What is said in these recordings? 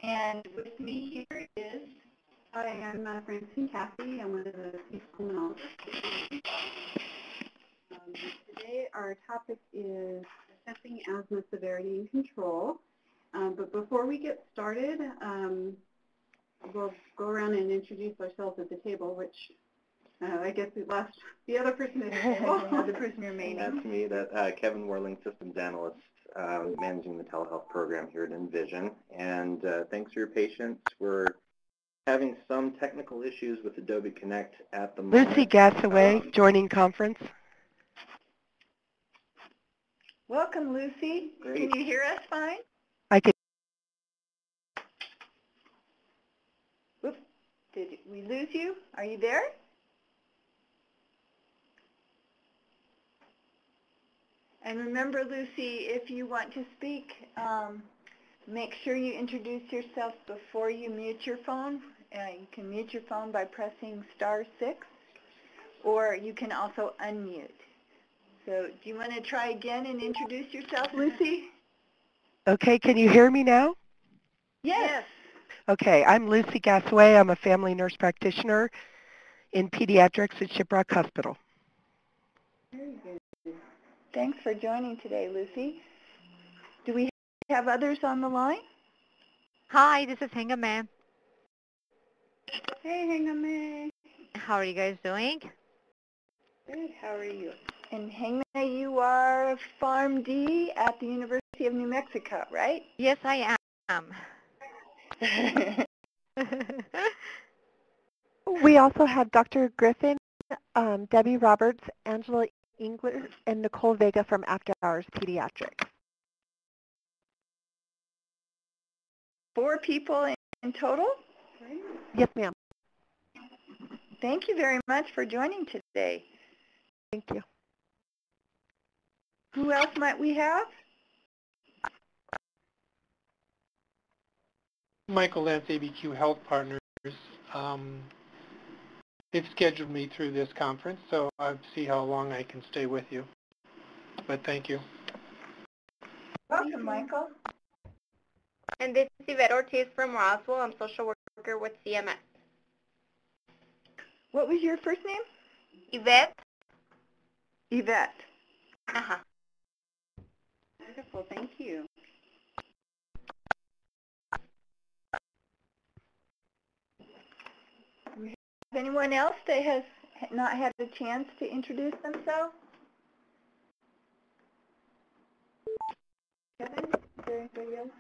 And with me here is... Hi, I'm Francine Caffey. I'm one of the chief pulmonologists. Today our topic is assessing asthma severity and control. But before we get started, we'll go around and introduce ourselves at the table, which I guess we lost the other person at the table. The person remaining. That's me, Kevin Worling, Systems Analyst, managing the telehealth program here at Envision. And thanks for your patience. We're having some technical issues with Adobe Connect at the moment. Lucy Gassaway, joining conference. Welcome, Lucy. Great. Can you hear us fine? I can. Whoops. Did we lose you? Are you there? And remember, Lucy, if you want to speak, make sure you introduce yourself before you mute your phone. You can mute your phone by pressing *6, or you can also unmute. So do you want to try again and introduce yourself, Lucy? Okay, can you hear me now? Yes. Okay, I'm Lucy Gassaway. I'm a family nurse practitioner in Pediatrics at Shiprock Hospital. Very good. Thanks for joining today, Lucy. Do we have others on the line? Hi, this is Hengame. Hey, Hengame. How are you guys doing? Good. How are you? And Hengame, you are PharmD at the University of New Mexico, right? Yes, I am. We also have Dr. Griffin, Debbie Roberts, Angela Engler, and Nicole Vega from After Hours Pediatrics. 4 people in total? Yes, ma'am. Thank you very much for joining today. Thank you. Who else might we have? Michael Lentz, ABQ Health Partners. They've scheduled me through this conference, so I'll see how long I can stay with you. But thank you. Welcome, Michael. And this is Yvette Ortiz from Roswell. I'm social worker with CMS. What was your first name? Yvette? Yvette. Uh-huh. Wonderful, thank you. Anyone else that has not had a chance to introduce themselves? Kevin, is there anybody else?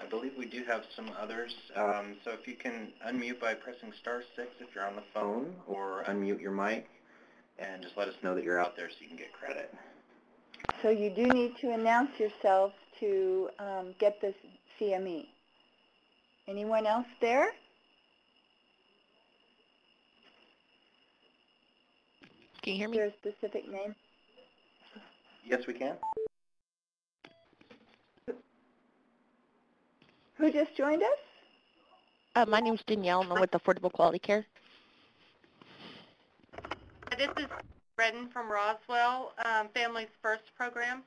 I believe we do have some others. So if you can unmute by pressing *6 if you're on the phone, or unmute your mic, and just let us know that you're out there so you can get credit. So you do need to announce yourself to get this CME. Anyone else there? Can you hear Is me? there a specific name? Yes, we can. Who just joined us? My name is Danielle, and I'm with Affordable Quality Care. This is Redden from Roswell, Families First program.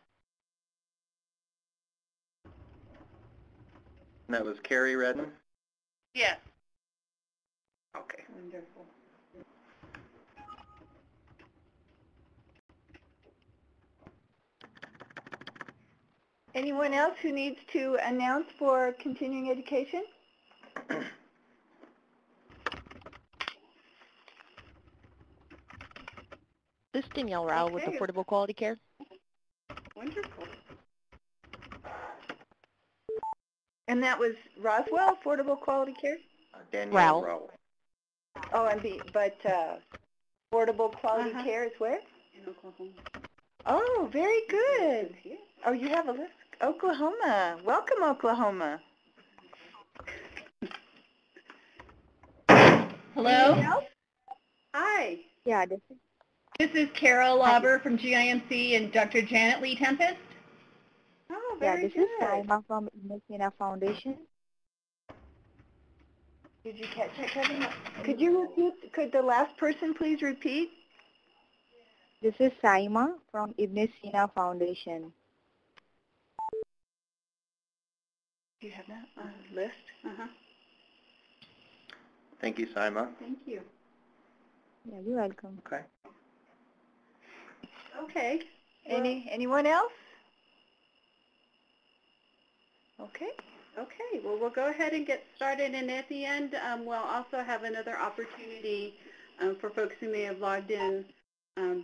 And that was Carrie Redden? Yes. Okay. Wonderful. Anyone else who needs to announce for continuing education? This is Danielle Rao with Okay. Affordable Quality Care. Wonderful. And that was Roswell, Affordable Quality Care? Danielle Rao. Rowe. Oh, but Affordable Quality Uh-huh. Care is where? In Oklahoma. Oh, very good. Oh, you have a list. Oklahoma. Welcome, Oklahoma. Hello, Anyone else? Hi. Yeah, this is Carol Lauber from GIMC and Dr. Janet Lee Tempest. Oh, very good. Saima from Envision Foundation. Did you catch that, Kevin? Could you repeat? Could the last person please repeat? This is Saima from Ibn Sina Foundation. Do you have that list? Uh-huh. Thank you, Saima. Thank you. Yeah, you're welcome. Okay. Okay. Anyone else? Okay. Okay, well, we'll go ahead and get started, and at the end, we'll also have another opportunity for folks who may have logged in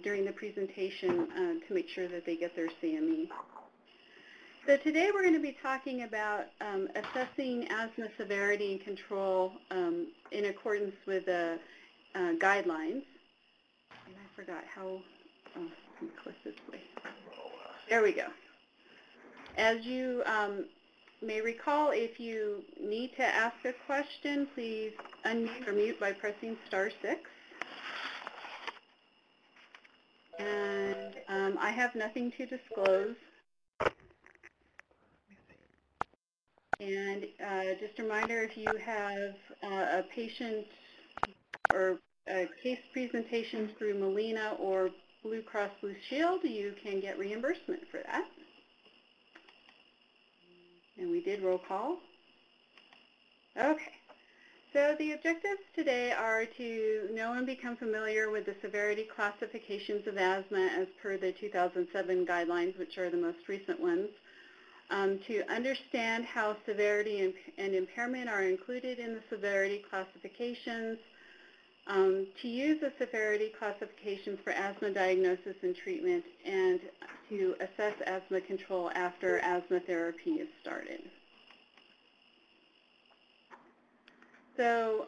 during the presentation to make sure that they get their CME. So today we're going to be talking about assessing asthma severity and control in accordance with the guidelines. And I forgot how, let me click this way. There we go. As you may recall, if you need to ask a question, please unmute or mute by pressing *6. And I have nothing to disclose. And just a reminder, if you have a patient or a case presentation through Molina or Blue Cross Blue Shield, you can get reimbursement for that. And we did roll call. Okay. So the objectives today are to know and become familiar with the severity classifications of asthma as per the 2007 guidelines, which are the most recent ones. To understand how severity and impairment are included in the severity classifications, to use the severity classifications for asthma diagnosis and treatment, and to assess asthma control after asthma therapy is started. So,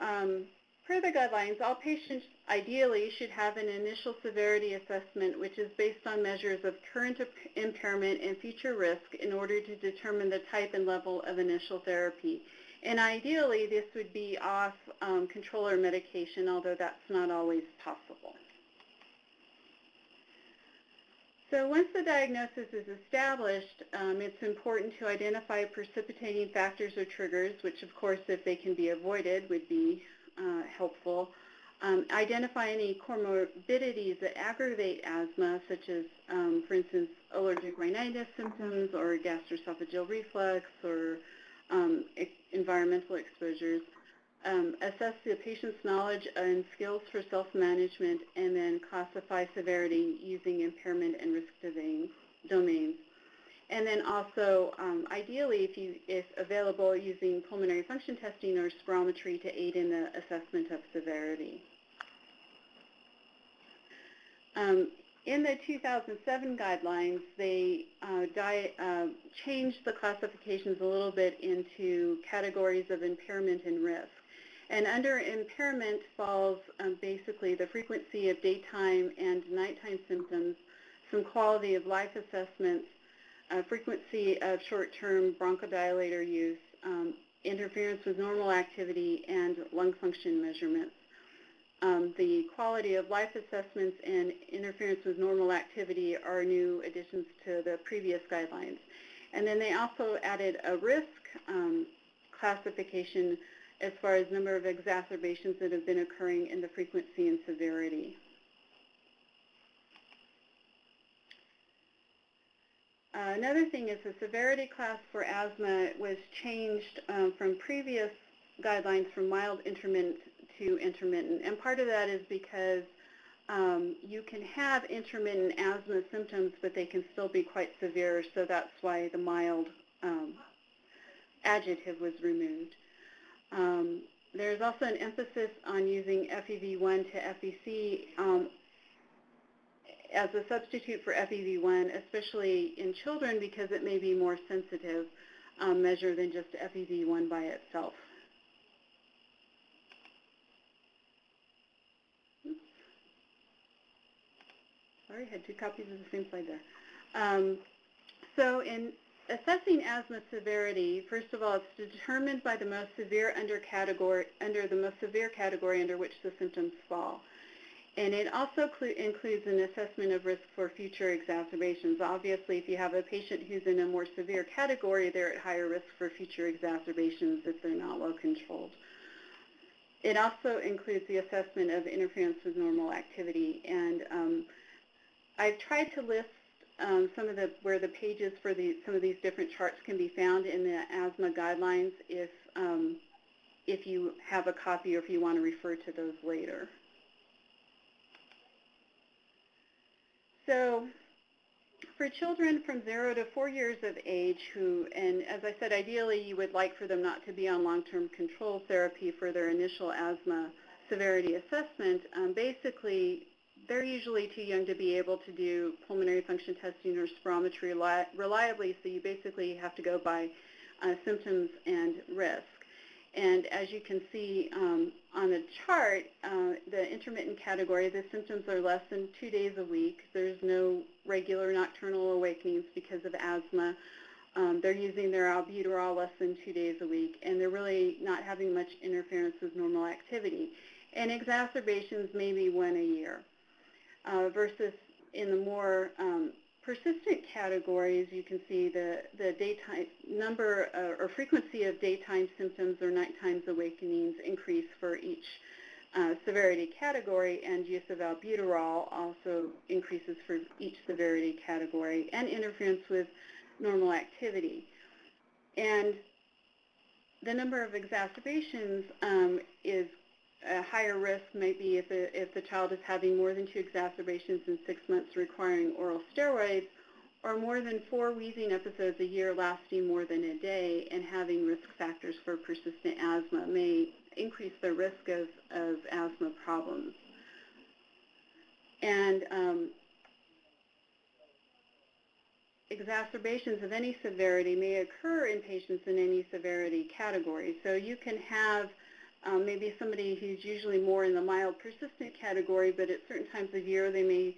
per the guidelines, all patients ideally should have an initial severity assessment, which is based on measures of current impairment and future risk in order to determine the type and level of initial therapy. And ideally, this would be off controller medication, although that's not always possible. So once the diagnosis is established, it's important to identify precipitating factors or triggers, which of course, if they can be avoided, would be helpful. Identify any comorbidities that aggravate asthma, such as, for instance, allergic rhinitis symptoms or gastroesophageal reflux or environmental exposures. Assess the patient's knowledge and skills for self-management, and then classify severity using impairment and risk domains. And then also, ideally, if available, using pulmonary function testing or spirometry to aid in the assessment of severity. In the 2007 guidelines, they changed the classifications a little bit into categories of impairment and risk. And under impairment falls basically the frequency of daytime and nighttime symptoms, some quality of life assessments, frequency of short-term bronchodilator use, interference with normal activity, and lung function measurements. The quality of life assessments and interference with normal activity are new additions to the previous guidelines. And then they also added a risk classification as far as number of exacerbations that have been occurring and the frequency and severity. Another thing is the severity class for asthma was changed from previous guidelines from mild intermittent to intermittent. And part of that is because you can have intermittent asthma symptoms, but they can still be quite severe, so that's why the mild adjective was removed. There's also an emphasis on using FEV1 to FVC as a substitute for FEV1, especially in children, because it may be more sensitive measure than just FEV1 by itself. Oops. Sorry, I had two copies of the same slide there. So in assessing asthma severity, first of all, it's determined by the most severe under the most severe category under which the symptoms fall. And it also includes an assessment of risk for future exacerbations. Obviously, if you have a patient who's in a more severe category, they're at higher risk for future exacerbations if they're not well controlled. It also includes the assessment of interference with normal activity. And I've tried to list where the pages for some of these different charts can be found in the asthma guidelines if you have a copy or if you want to refer to those later. So for children from 0 to 4 years of age and as I said, ideally you would like for them not to be on long-term control therapy for their initial asthma severity assessment, basically they're usually too young to be able to do pulmonary function testing or spirometry reliably, so you basically have to go by symptoms and risk. And as you can see on the chart, the intermittent category, the symptoms are less than 2 days a week. There's no regular nocturnal awakenings because of asthma. They're using their albuterol less than 2 days a week, and they're really not having much interference with normal activity. And exacerbations maybe 1 a year. Versus in the more persistent categories, you can see the daytime number or frequency of daytime symptoms or nighttime awakenings increase for each severity category, and use of albuterol also increases for each severity category, and interference with normal activity. And the number of exacerbations is a higher risk maybe if the child is having more than 2 exacerbations in 6 months requiring oral steroids, or more than 4 wheezing episodes a year lasting more than a day and having risk factors for persistent asthma may increase the risk of asthma problems. And exacerbations of any severity may occur in patients in any severity category. So you can have maybe somebody who's usually more in the mild persistent category, but at certain times of year they may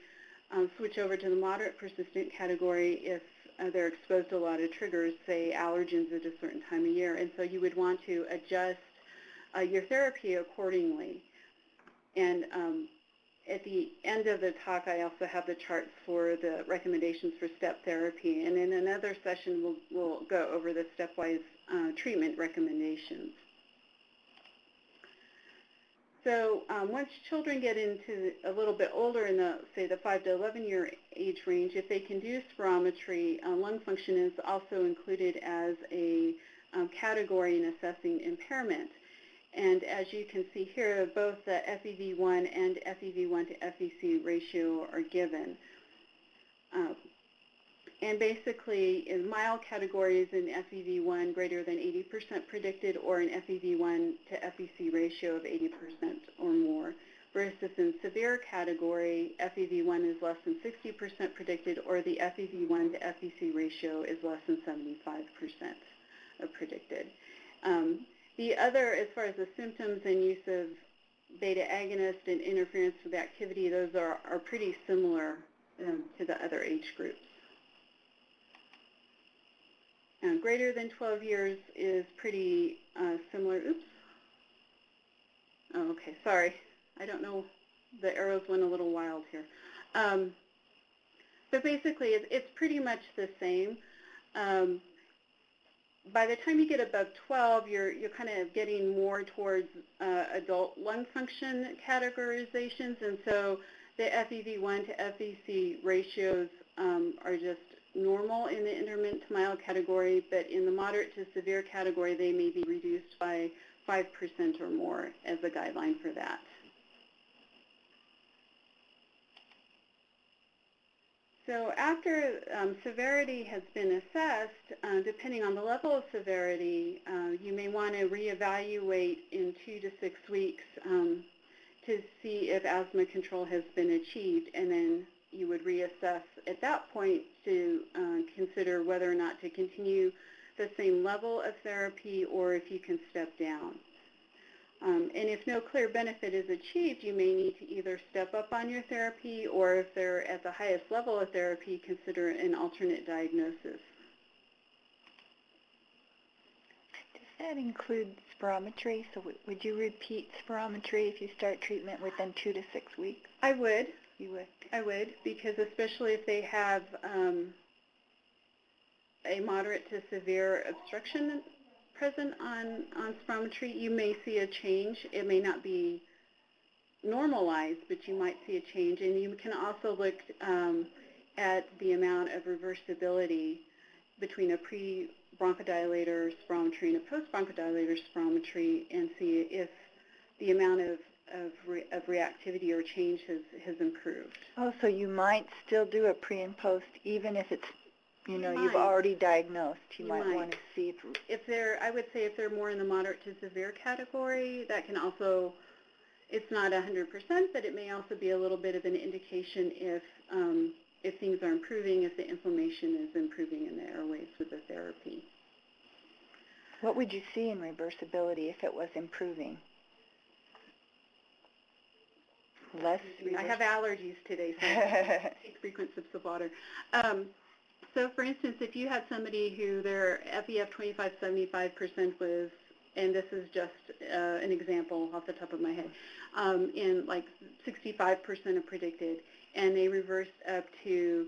switch over to the moderate persistent category if they're exposed to a lot of triggers, say allergens at a certain time of year. And so you would want to adjust your therapy accordingly. And at the end of the talk, I also have the charts for the recommendations for step therapy. And in another session, we'll go over the stepwise treatment recommendations. So once children get into a little bit older in the, say, the 5 to 11 year age range, if they can do spirometry, lung function is also included as a category in assessing impairment. And as you can see here, both the FEV1 and FEV1 to FVC ratio are given. And basically, in mild categories in FEV1 greater than 80% predicted, or an FEV1 to FVC ratio of 80% or more. Versus in severe category, FEV1 is less than 60% predicted, or the FEV1 to FVC ratio is less than 75% of predicted. The other, as far as the symptoms and use of beta agonist and interference with activity, those are pretty similar to the other age groups. Greater than 12 years is pretty similar. Oops. Oh, okay, sorry. I don't know. The arrows went a little wild here. But basically, it's pretty much the same. By the time you get above 12, you're kind of getting more towards adult lung function categorizations, and so the FEV1 to FVC ratios are just normal in the intermittent to mild category, but in the moderate to severe category, they may be reduced by 5% or more as a guideline for that. So after severity has been assessed, depending on the level of severity, you may want to reevaluate in 2 to 6 weeks to see if asthma control has been achieved, and then you would reassess at that point to consider whether or not to continue the same level of therapy or if you can step down. And if no clear benefit is achieved, you may need to either step up on your therapy, or if they're at the highest level of therapy, consider an alternate diagnosis. Does that include spirometry? So would you repeat spirometry if you start treatment within 2 to 6 weeks? I would. You would? I would, because especially if they have a moderate to severe obstruction present on spirometry, you may see a change. It may not be normalized, but you might see a change. And you can also look at the amount of reversibility between a pre-bronchodilator spirometry and a post-bronchodilator spirometry and see if the amount of reactivity or change has improved. Oh, so you might still do a pre and post even if it's, you know, you've might. already diagnosed. You might might. want to see if they're, I would say if they're more in the moderate to severe category, that can also, it's not 100%, but it may also be a little bit of an indication if things are improving, if the inflammation is improving in the airways with the therapy. What would you see in reversibility if it was improving? Less I have allergies today, so I take frequent sips of water. So for instance, if you had somebody who their FEF 25-75% was, and this is just an example off the top of my head, in like 65% of predicted, and they reversed up to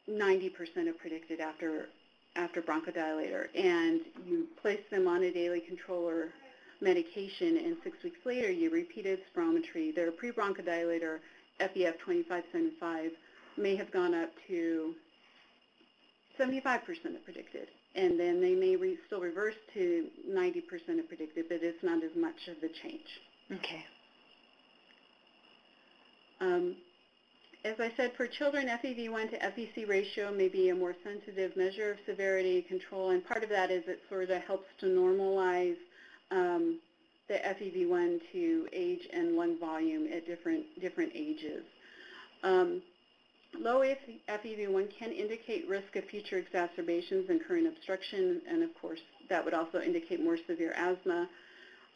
90% of predicted after bronchodilator, and you place them on a daily controller medication, and 6 weeks later you repeated spirometry, their pre-bronchodilator FEF 25-75 may have gone up to 75% of predicted, and then they may still reverse to 90% of predicted, but it's not as much of the change. Okay. As I said, for children, FEV1 to FEC ratio may be a more sensitive measure of severity control, and part of that is it sort of helps to normalize the FEV1 to age and lung volume at different ages. Low FEV1 can indicate risk of future exacerbations and current obstruction, and of course that would also indicate more severe asthma.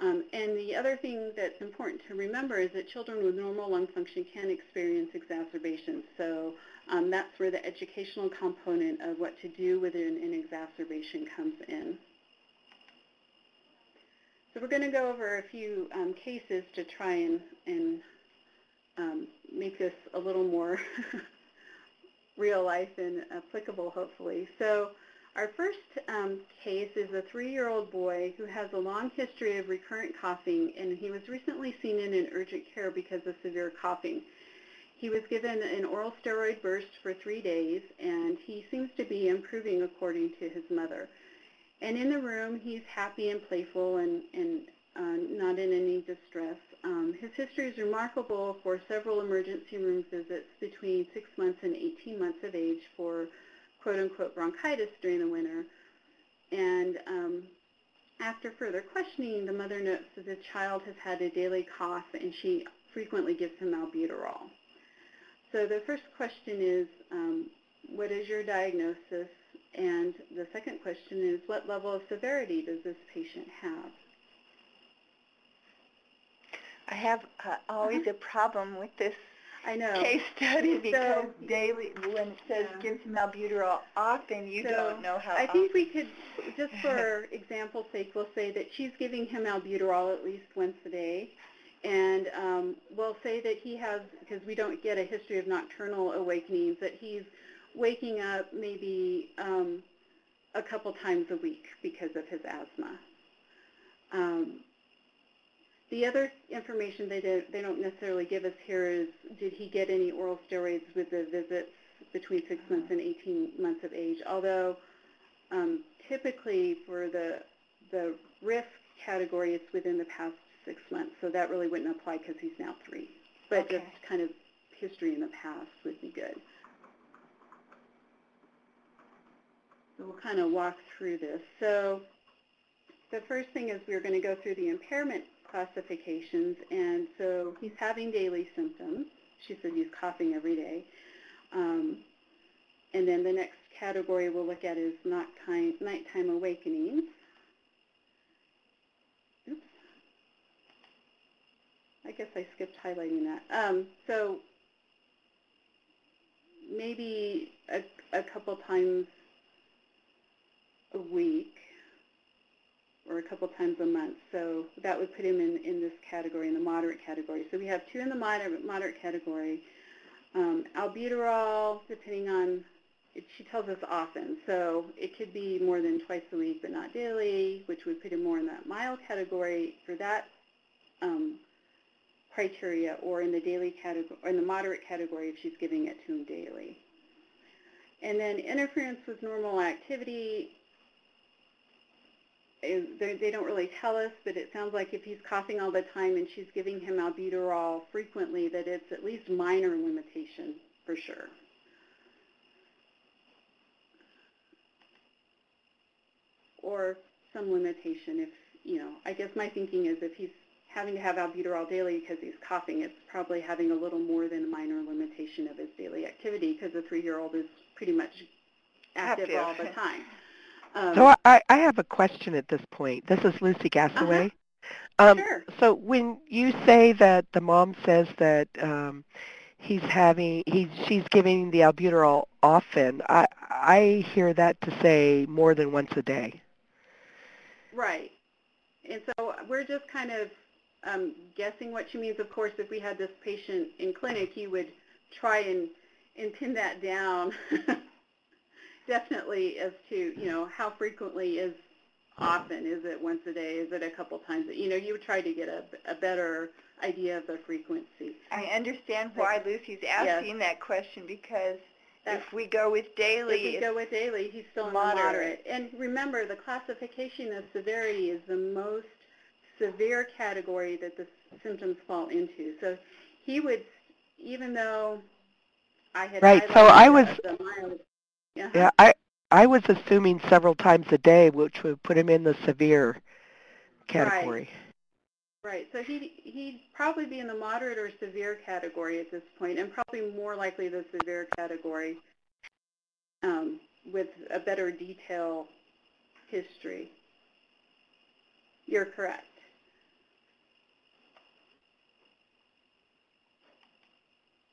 And the other thing that's important to remember is that children with normal lung function can experience exacerbations. So that's where the educational component of what to do within an exacerbation comes in. So we're going to go over a few cases to try and make this a little more real life and applicable, hopefully. So our first case is a 3-year-old boy who has a long history of recurrent coughing, and he was recently seen in an urgent care because of severe coughing. He was given an oral steroid burst for 3 days, and he seems to be improving according to his mother. And in the room, he's happy and playful and not in any distress. His history is remarkable for several emergency room visits between 6 months and 18 months of age for quote-unquote bronchitis during the winter. And after further questioning, the mother notes that the child has had a daily cough, and she frequently gives him albuterol. So the first question is, what is your diagnosis? And the second question is, what level of severity does this patient have? I have always a problem with this I case study because daily, when it says gives him albuterol, often you don't know how I think we could, just for example's sake, we'll say that she's giving him albuterol at least once a day. And we'll say that he has, because we don't get a history of nocturnal awakenings, that he's waking up maybe a couple times a week because of his asthma. The other information they don't necessarily give us here is, did he get any oral steroids with the visits between 6 months and 18 months of age? Although typically for the risk category, it's within the past 6 months, so that really wouldn't apply because he's now 3. But just kind of history in the past would be good. So we'll kind of walk through this. So the first thing is we're going to go through the impairment classifications, and so he's having daily symptoms. She said he's coughing every day. And then the next category we'll look at is nighttime awakenings. Oops. I guess I skipped highlighting that. So maybe a couple times a week, or a couple times a month. So that would put him in this category, in the moderate category. So we have 2 in the moderate category. Albuterol, depending on, she tells us often. So it could be more than twice a week, but not daily, which would put him more in that mild category. For that criteria, or in the daily category, or in the moderate category if she's giving it to him daily. And then interference with normal activity, they don't really tell us, but it sounds like if he's coughing all the time and she's giving him albuterol frequently, that it's at least minor limitation for sure. Or some limitation if, I guess my thinking is if he's having to have albuterol daily because he's coughing, it's probably having a little more than a minor limitation of his daily activity because the 3-year-old is pretty much active all the time. So I have a question at this point. This is Lucy Gassaway. Sure. So when you say that the mom says that she's giving the albuterol often, I hear that to say more than once a day. Right. And so we're just kind of guessing what she means. Of course, if we had this patient in clinic, you would try and pin that down definitely as to, how frequently is often. Is it once a day? Is it a couple times? You would try to get a better idea of the frequency. I understand why Lucy's asking that question because if we go with daily, he's still in the moderate. And remember, the classification of severity is the most severe category that the symptoms fall into. So he would, even though I had highlighted the mild, I was assuming several times a day, which would put him in the severe category. Right. So he'd probably be in the moderate or severe category at this point, and probably more likely the severe category with a better detail history. You're correct.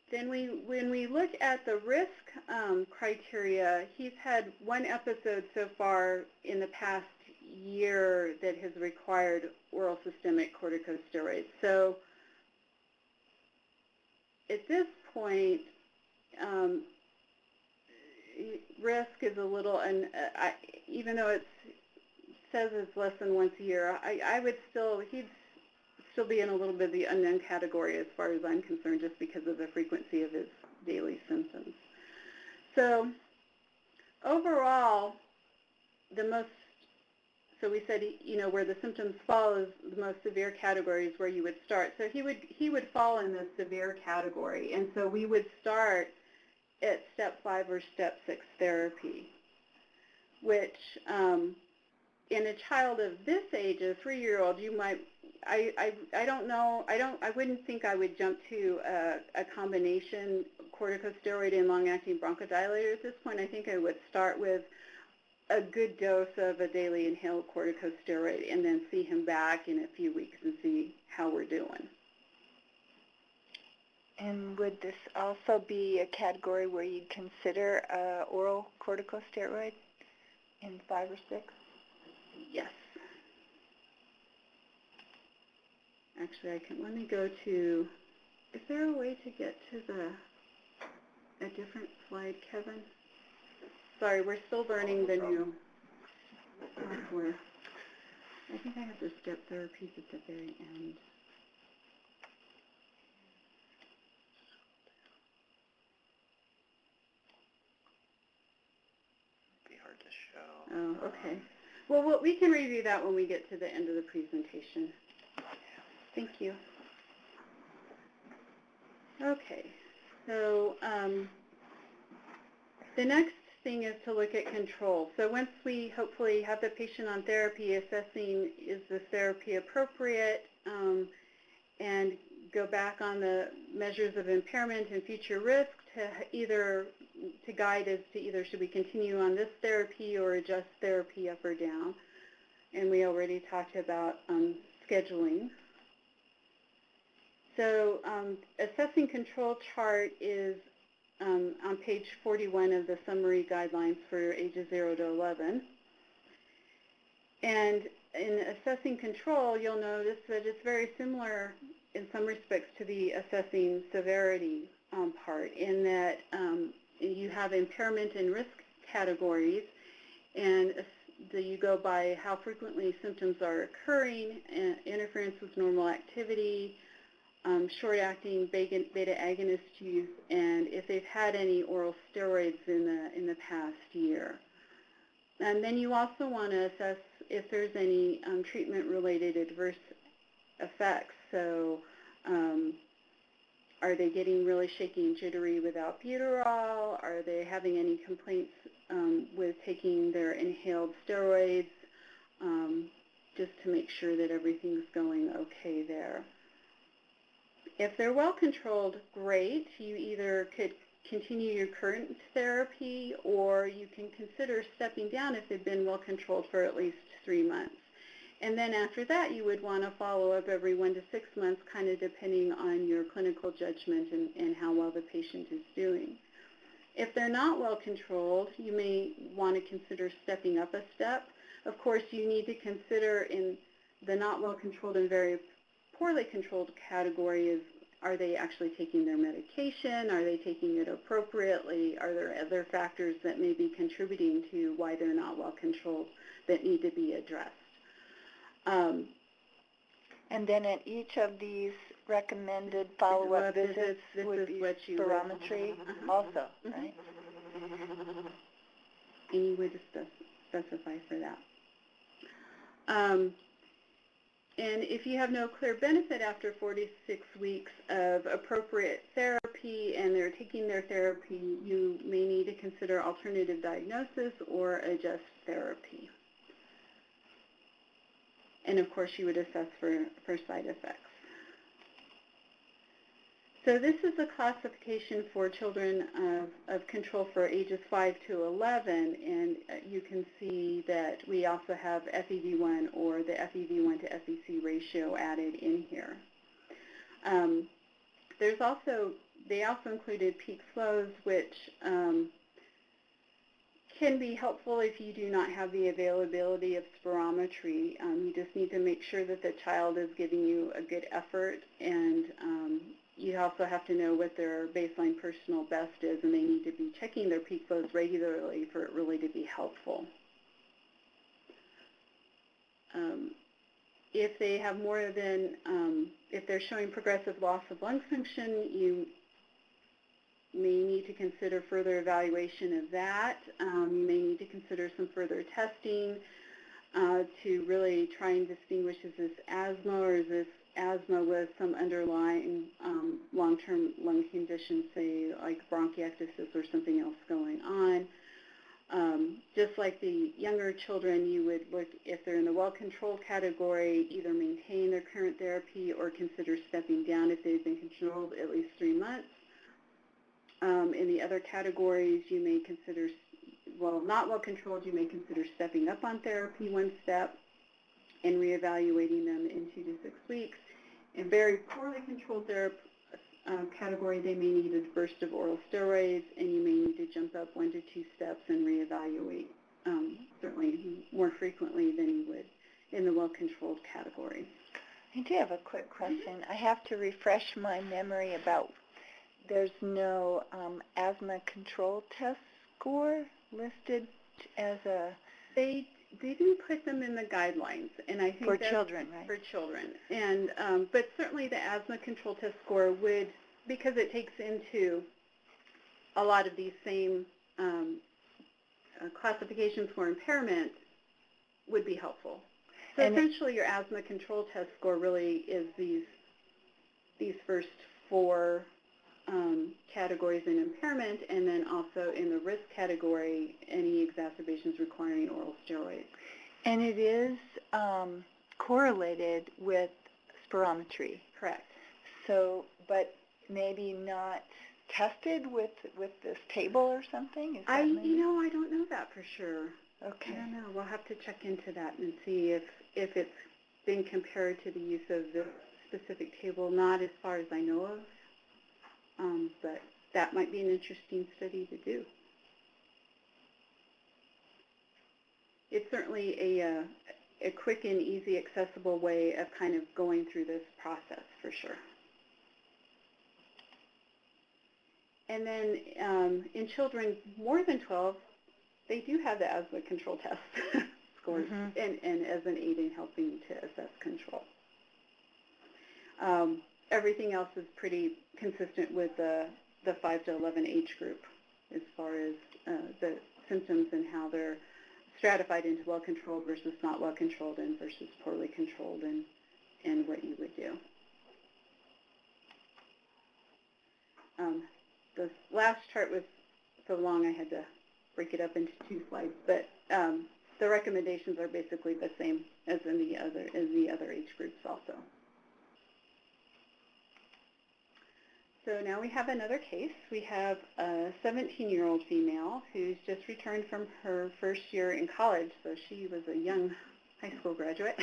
Then when we look at the risk criteria, he's had one episode so far in the past year that has required oral systemic corticosteroids. So at this point, risk is a little, and even though it says it's less than once a year, I would still, he'd still be in a little bit of the unknown category as far as I'm concerned, just because of the frequency of his daily symptoms. So overall, so we said, where the symptoms fall is the most severe categories where you would start. So he would fall in the severe category, and so we would start at step 5 or step 6 therapy, which in a child of this age, a 3-year-old, you might, I don't know, I wouldn't think I would jump to a combination corticosteroid and long-acting bronchodilator at this point. I think I would start with a good dose of a daily inhaled corticosteroid and then see him back in a few weeks and see how we're doing. And would this also be a category where you'd consider oral corticosteroid in 5 or 6? Yes. Actually, let me go to, is there a way to get to a different slide, Kevin? Sorry, we're still learning the new software. I think I have the step therapies at the very end. It'd be hard to show. Oh, okay. Well, we can review that when we get to the end of the presentation. Thank you. Okay, so the next thing is to look at control. So once we hopefully have the patient on therapy, assessing is this therapy appropriate, and go back on the measures of impairment and future risk to guide as to either should we continue on this therapy or adjust therapy up or down. And we already talked about scheduling. So assessing control chart is on page 41 of the summary guidelines for ages 0 to 11. And in assessing control, you'll notice that it's very similar in some respects to the assessing severity part, in that you have impairment and risk categories, and you go by how frequently symptoms are occurring, interference with normal activity, short-acting beta agonist use, and if they've had any oral steroids in the past year. And then you also want to assess if there's any treatment-related adverse effects. So are they getting really shaky and jittery with albuterol? Are they having any complaints with taking their inhaled steroids? Just to make sure that everything's going okay there. If they're well controlled, great. You either could continue your current therapy, or you can consider stepping down if they've been well controlled for at least 3 months. And then after that, you would want to follow up every 1 to 6 months, kind of depending on your clinical judgment and how well the patient is doing. If they're not well controlled, you may want to consider stepping up a step. Of course, you need to consider in the not well controlled and very poorly controlled category is, are they actually taking their medication? Are they taking it appropriately? Are there other factors that may be contributing to why they're not well controlled that need to be addressed? And then at each of these recommended follow-up visits would be spirometry also, right? And you would specify for that. And if you have no clear benefit after 46 weeks of appropriate therapy and they're taking their therapy, you may need to consider alternative diagnosis or adjust therapy. And of course, you would assess for side effects. So this is a classification for children of control for ages 5 to 11, and you can see that we also have FEV1 or the FEV1 to FVC ratio added in here. They also included peak flows, which can be helpful if you do not have the availability of spirometry. You just need to make sure that the child is giving you a good effort, and you also have to know what their baseline personal best is, and they need to be checking their peak flows regularly for it really to be helpful. If they have more than, if they're showing progressive loss of lung function, you may need to consider further evaluation of that. You may need to consider some further testing to really try and distinguish, is this asthma or is this asthma with some underlying long-term lung condition, say like bronchiectasis or something else going on. Just like the younger children, you would look, if they're in the well-controlled category, either maintain their current therapy or consider stepping down if they've been controlled at least 3 months. In the other categories, you may consider, well, not well-controlled, you may consider stepping up on therapy 1 step and reevaluating them in 2 to 6 weeks. In very poorly controlled category, they may need a burst of oral steroids, and you may need to jump up 1 to 2 steps and reevaluate, certainly more frequently than you would in the well-controlled category. I do have a quick question. I have to refresh my memory about, there's no asthma control test score listed as a... They didn't put them in the guidelines, and I think for that's children, right? For children, and but certainly the asthma control test score would, because it takes into a lot of these same classifications for impairment, would be helpful. So and essentially, your asthma control test score really is these first 4 categories in impairment, and then also in the risk category, any exacerbations requiring oral steroids. And it is correlated with spirometry. Correct. So, but maybe not tested with this table or something? Is that you know, I don't know that for sure. Okay. I don't know. We'll have to check into that and see if it's been compared to the use of the specific table, not as far as I know of. But that might be an interesting study to do. It's certainly a quick and easy, accessible way of kind of going through this process for sure. And then in children more than 12, they do have the asthma control test scores, and as an aid in helping to assess control. everything else is pretty consistent with the 5 to 11 age group as far as the symptoms and how they're stratified into well-controlled versus not well-controlled and versus poorly controlled and what you would do. The last chart was so long I had to break it up into 2 slides, but the recommendations are basically the same as in the other age groups also. So now we have another case. We have a 17-year-old female who's just returned from her first year in college, so she was a young high school graduate.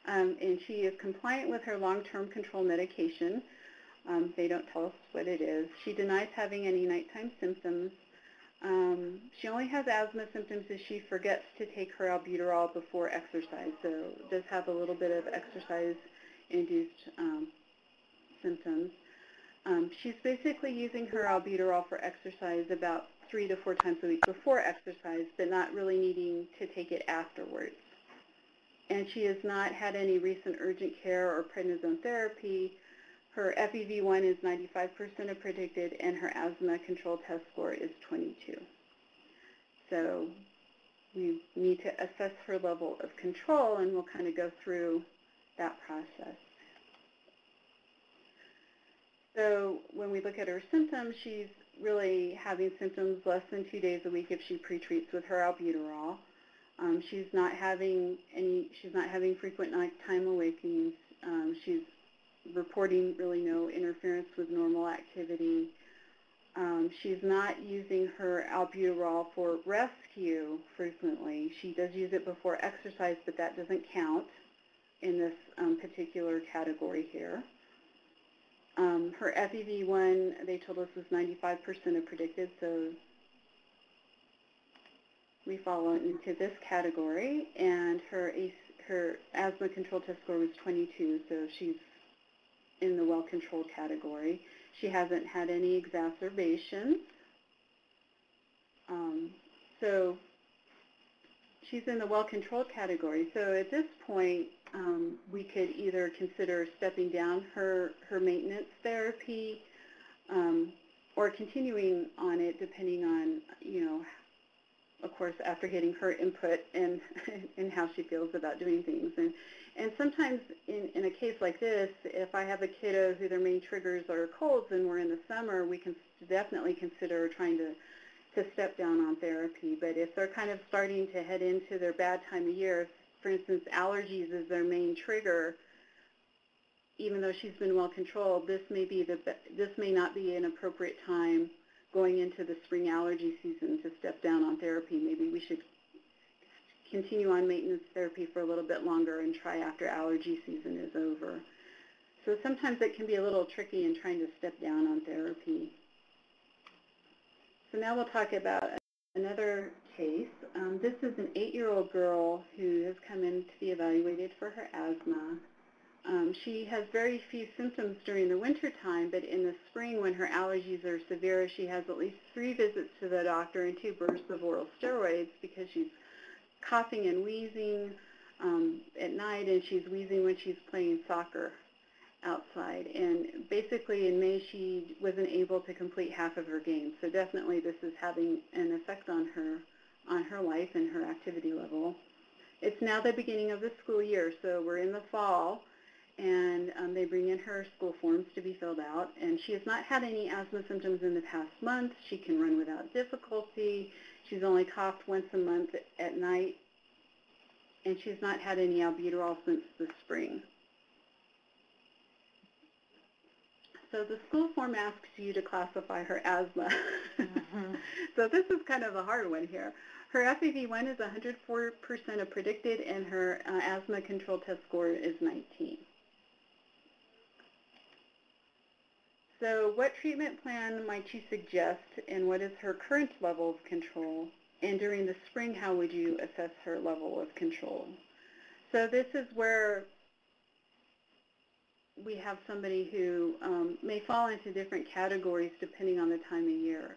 And she is compliant with her long-term control medication. They don't tell us what it is. She denies having any nighttime symptoms. She only has asthma symptoms as she forgets to take her albuterol before exercise, so does have a little bit of exercise-induced symptoms. She's basically using her albuterol for exercise about 3 to 4 times a week before exercise, but not really needing to take it afterwards. And she has not had any recent urgent care or prednisone therapy. Her FEV1 is 95% of predicted, and her asthma control test score is 22. So we need to assess her level of control, and we'll kind of go through that process. So when we look at her symptoms, she's really having symptoms less than 2 days a week if she pre-treats with her albuterol. She's not having frequent nighttime awakenings. She's reporting really no interference with normal activity. She's not using her albuterol for rescue frequently. She does use it before exercise, but that doesn't count in this particular category here. Her FEV1, they told us, was 95% of predicted, so we fall into this category. And her asthma control test score was 22, so she's in the well-controlled category. She hasn't had any exacerbations. So she's in the well-controlled category. So at this point, we could either consider stepping down her maintenance therapy or continuing on it depending on, of course, after getting her input and how she feels about doing things. And sometimes in a case like this, if I have a kiddo who their main triggers are colds and we're in the summer, we can definitely consider trying to step down on therapy. But if they're kind of starting to head into their bad time of year, for instance, allergies is their main trigger, even though she's been well controlled, this may not be an appropriate time going into the spring allergy season to step down on therapy. Maybe we should continue on maintenance therapy for a little bit longer and try after allergy season is over. So sometimes it can be a little tricky in trying to step down on therapy. So now we'll talk about another case. This is an 8-year-old girl who has come in to be evaluated for her asthma. She has very few symptoms during the winter time, but in the spring when her allergies are severe, she has at least 3 visits to the doctor and 2 bursts of oral steroids because she's coughing and wheezing at night, and she's wheezing when she's playing soccer outside. And basically in May she wasn't able to complete half of her games. So definitely this is having an effect on her life and her activity level. It's now the beginning of the school year, so we're in the fall, and they bring in her school forms to be filled out. And she has not had any asthma symptoms in the past month. She can run without difficulty. She's only coughed once a month at night, and she's not had any albuterol since the spring. So the school form asks you to classify her asthma. So this is kind of a hard one here. Her FEV1 is 104% of predicted, and her asthma control test score is 19. So what treatment plan might you suggest, and what is her current level of control? And during the spring, how would you assess her level of control? So this is where we have somebody who may fall into different categories depending on the time of year.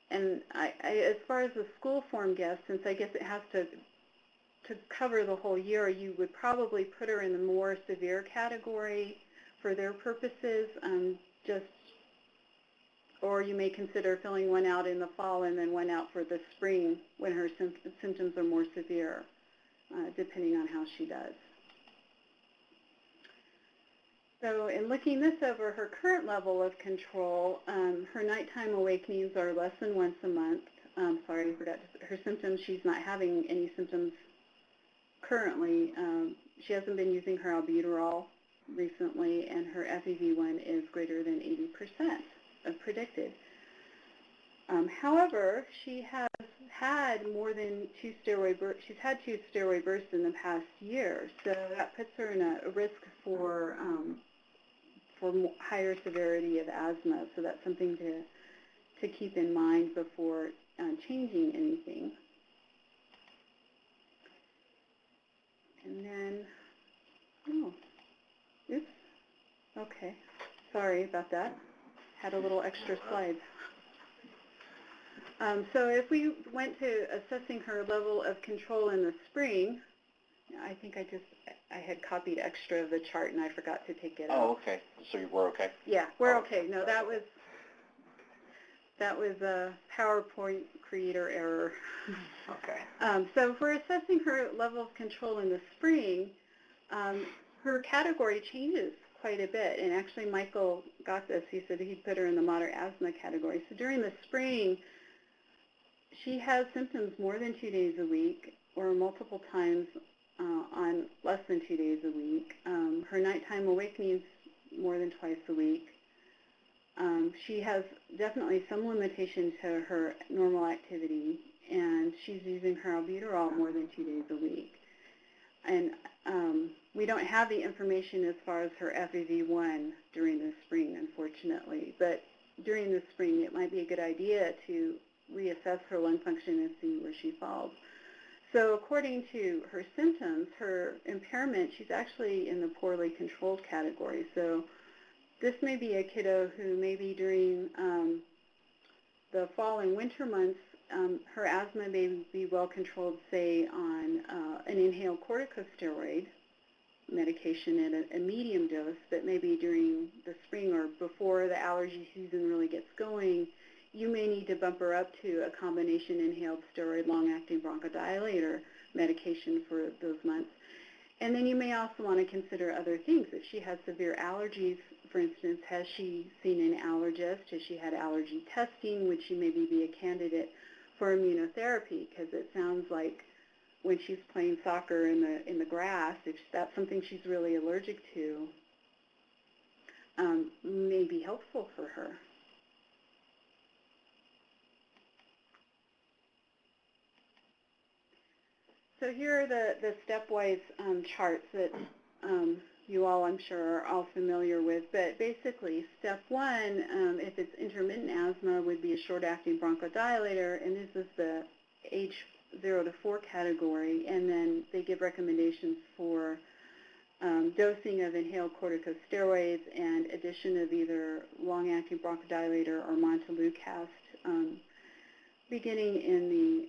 And as far as the school form goes, since I guess it has to cover the whole year, you would probably put her in the more severe category for their purposes, or you may consider filling one out in the fall and then one out for the spring when her symptoms are more severe, depending on how she does. So in looking this over, her current level of control, her nighttime awakenings are less than once a month. Sorry, I forgot her symptoms. She's not having any symptoms currently. She hasn't been using her albuterol recently, and her FEV1 is greater than 80% of predicted. However, she has had more than two steroid bursts in the past year, so that puts her in a risk for higher severity of asthma. So that's something to keep in mind before changing anything. And then, oops, okay, sorry about that. Had a little extra slides. So if we went to assessing her level of control in the spring, I think I had copied extra of the chart and I forgot to take it out. Oh, okay. So you were okay? Yeah, we're okay. No, that was a PowerPoint creator error. Okay. So for assessing her level of control in the spring, her category changes quite a bit. And actually Michael got this. He said he'd put her in the moderate asthma category. So during the spring, she has symptoms more than 2 days a week or multiple times on less than 2 days a week. Her nighttime awakenings more than twice a week. She has definitely some limitation to her normal activity, and she's using her albuterol more than 2 days a week. And we don't have the information as far as her FEV1 during the spring, unfortunately. But during the spring, it might be a good idea to reassess her lung function and see where she falls. So according to her symptoms, her impairment, she's actually in the poorly controlled category. So this may be a kiddo who maybe during the fall and winter months, her asthma may be well controlled, say, on an inhaled corticosteroid medication at a medium dose, but maybe during the spring or before the allergy season really gets going, you may need to bump her up to a combination inhaled steroid long-acting bronchodilator medication for those months. And then you may also want to consider other things. If she has severe allergies, for instance, has she seen an allergist? Has she had allergy testing? Would she maybe be a candidate for immunotherapy? Because it sounds like when she's playing soccer in the grass, if that's something she's really allergic to, may be helpful for her. So here are the stepwise charts that you all, I'm sure, are all familiar with. But basically, step one, if it's intermittent asthma, would be a short-acting bronchodilator, and this is the age 0 to 4 category. And then they give recommendations for dosing of inhaled corticosteroids and addition of either long-acting bronchodilator or montelukast, beginning in the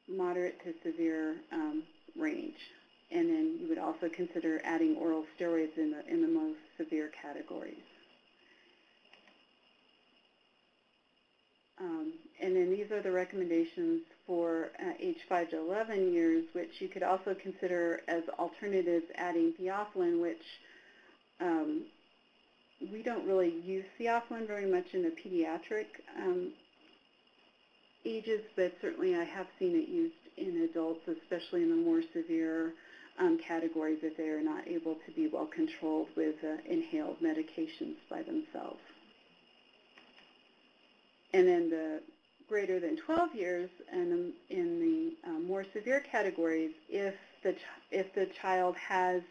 moderate to severe range. And then you would also consider adding oral steroids in the most severe categories. And then these are the recommendations for age 5 to 11 years, which you could also consider as alternatives adding theophylline, which we don't really use theophylline very much in the pediatric ages, but certainly I have seen it used in adults, especially in the more severe categories if they are not able to be well controlled with inhaled medications by themselves. And then the greater than 12 years and in the more severe categories, if the child has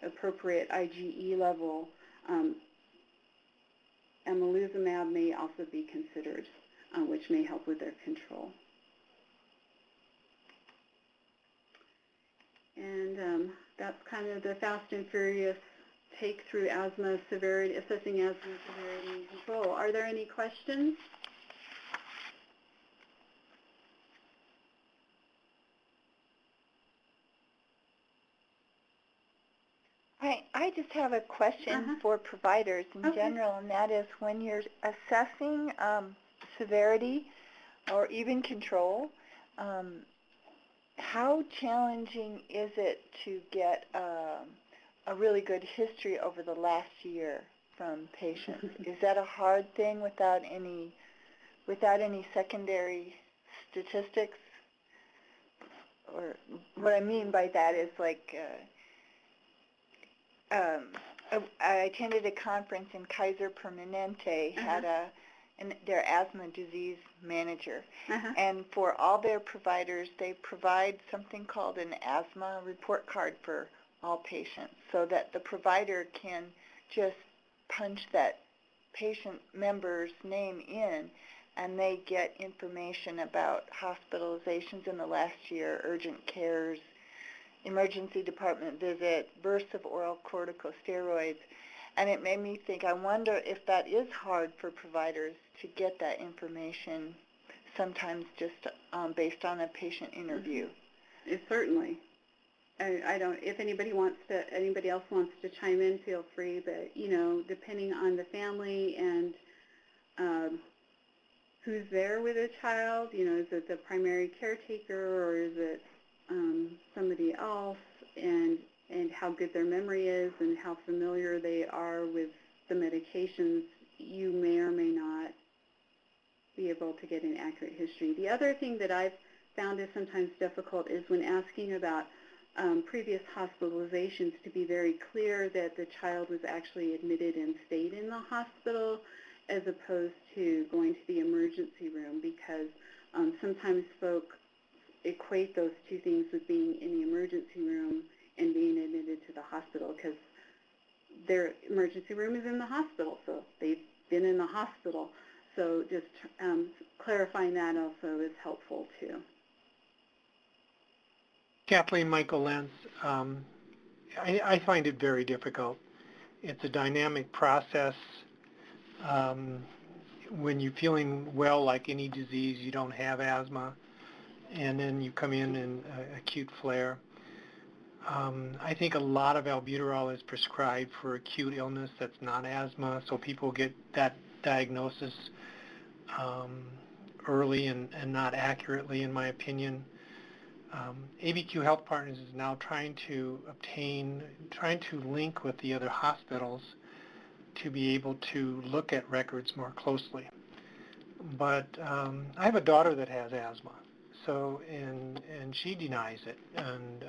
appropriate IgE level, emolizumab may also be considered, which may help with their control. And that's kind of the fast and furious take through asthma severity, assessing asthma severity and control. Are there any questions? I just have a question for providers in general, and that is when you're assessing severity or even control, how challenging is it to get a really good history over the last year from patients? Is that a hard thing without any secondary statistics? Or what I mean by that is like I attended a conference in Kaiser Permanente, had their asthma disease manager, and for all their providers, they provide something called an asthma report card for all patients, so that the provider can just punch that patient member's name in, and they get information about hospitalizations in the last year, urgent cares, emergency department visit, bursts of oral corticosteroids. And it made me think, I wonder if that is hard for providers to get that information, sometimes just based on a patient interview. It certainly. I don't. If anybody else wants to chime in, feel free. But depending on the family and who's there with a child, is it the primary caretaker or is it somebody else, and how good their memory is and how familiar they are with the medications, you may or may not be able to get an accurate history. The other thing that I've found is sometimes difficult is when asking about previous hospitalizations, to be very clear that the child was actually admitted and stayed in the hospital as opposed to going to the emergency room, because sometimes folks equate those two things with being in the emergency room and being admitted to the hospital, because their emergency room is in the hospital, so they've been in the hospital. So just clarifying that also is helpful too. Kathleen, Michael Lentz, I find it very difficult. It's a dynamic process. When you're feeling well, like any disease, you don't have asthma, and then you come in acute flare. I think a lot of albuterol is prescribed for acute illness that's not asthma, so people get that diagnosis early and not accurately, in my opinion. ABQ Health Partners is now trying to link with the other hospitals to be able to look at records more closely. But I have a daughter that has asthma, so and she denies it. And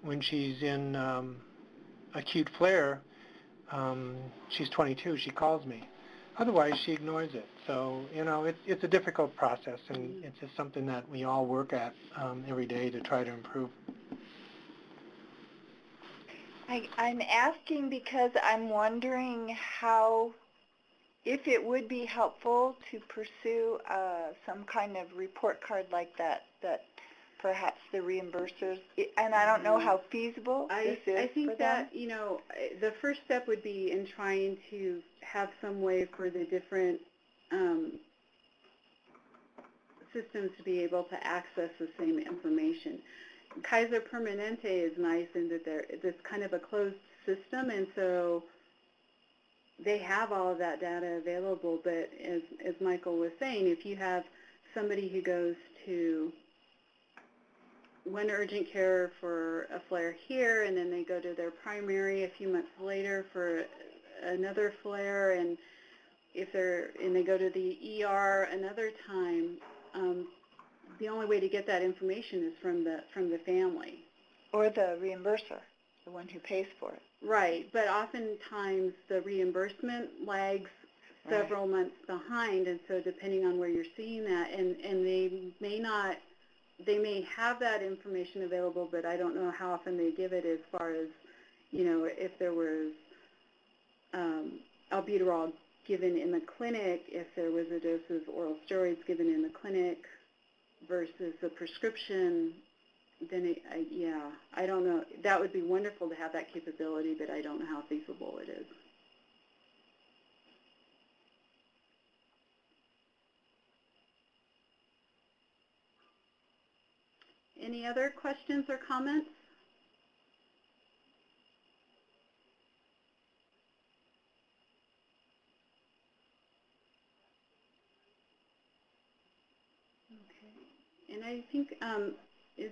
when she's in acute flare, she's 22, she calls me. Otherwise, she ignores it. So, it's a difficult process, and it's just something that we all work at every day to try to improve. I'm asking because I'm wondering if it would be helpful to pursue some kind of report card like that perhaps the reimbursers, and I don't know how feasible this is. I think that, the first step would be in trying to have some way for the different systems to be able to access the same information. Kaiser Permanente is nice in that it's kind of a closed system, and so they have all of that data available. But as Michael was saying, if you have somebody who goes to one urgent care for a flare here, and then they go to their primary a few months later for another flare, and they go to the ER another time, the only way to get that information is from the family. Or the reimburser, the one who pays for it. Right, but oftentimes the reimbursement lags several months behind, and so depending on where you're seeing that, and they may have that information available, but I don't know how often they give it, as far as, if there was albuterol given in the clinic, if there was a dose of oral steroids given in the clinic versus the prescription, then I don't know. That would be wonderful to have that capability, but I don't know how feasible it is. Any other questions or comments? And I think as